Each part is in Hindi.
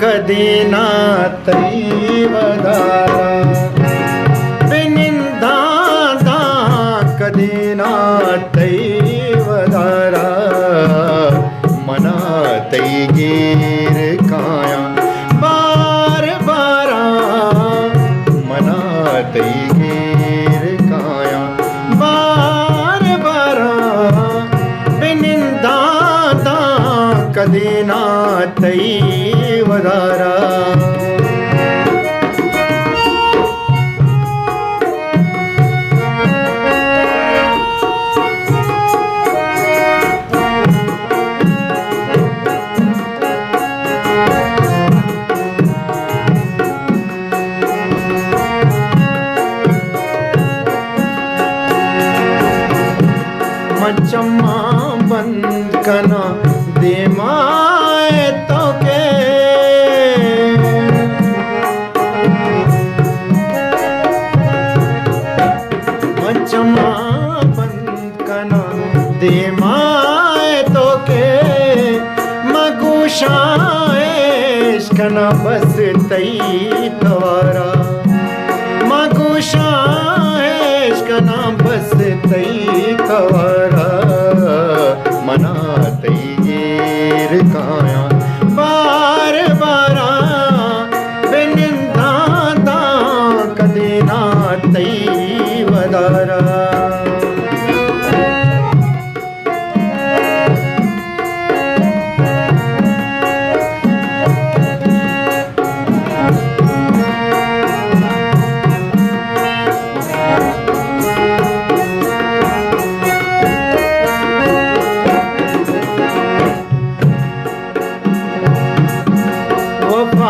कदी ना तैवदारा बिनिंदा कदी ना तैवदारा मना तैगीर काया बार बारा मना तैगीर काया बार बारा बिनिंदा कदी ना तैवदारा मचम्मा बंद कना दे माए तो के मचम्मा बंद कना दे माए तो के मगुशाएश कना बस तई तवारा मगुशाएश कना बस तई तवारा मना तैगीर काया बार बारा बिनिंदा कदी ना तैवदारा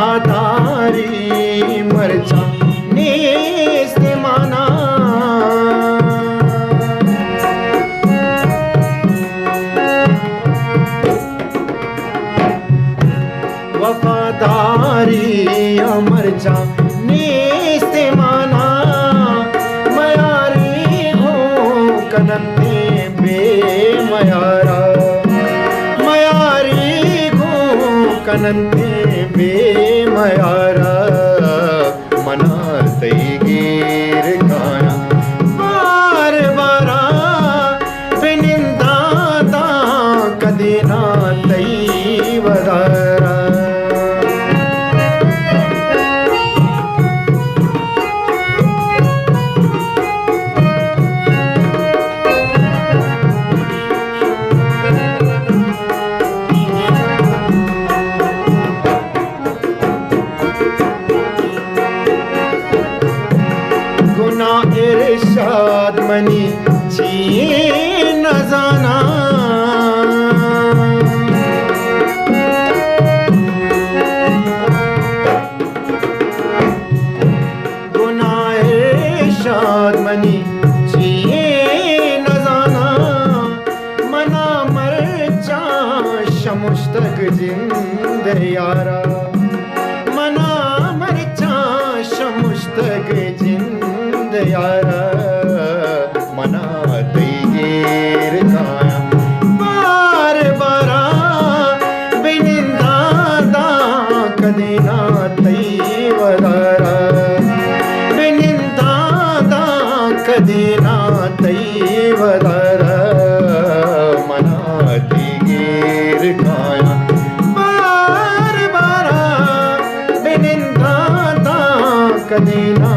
वफादारी मरचा नेस्त माना वफादारी मरचा नेस्त माना मयारी हो कनंते बेमयारा मयारी हो कनंते बेमयारा मना तैगीर काया बार बारा बिनिंदा कदी ना तैवदारा गुना इरशाद मनी छिए न जाना गुना इरशाद मनी छिए न जाना मना मरचा शमुश्तक जिंद यारा मना मरचा शमुश्तक जिंद यारा मना तैगीर काया बार बारा बिनिंदा कदी ना तैवदारा बिनिंदा कदी ना तैवदारा मना तैगीर काया बार बारा बिनिंदा कदी ना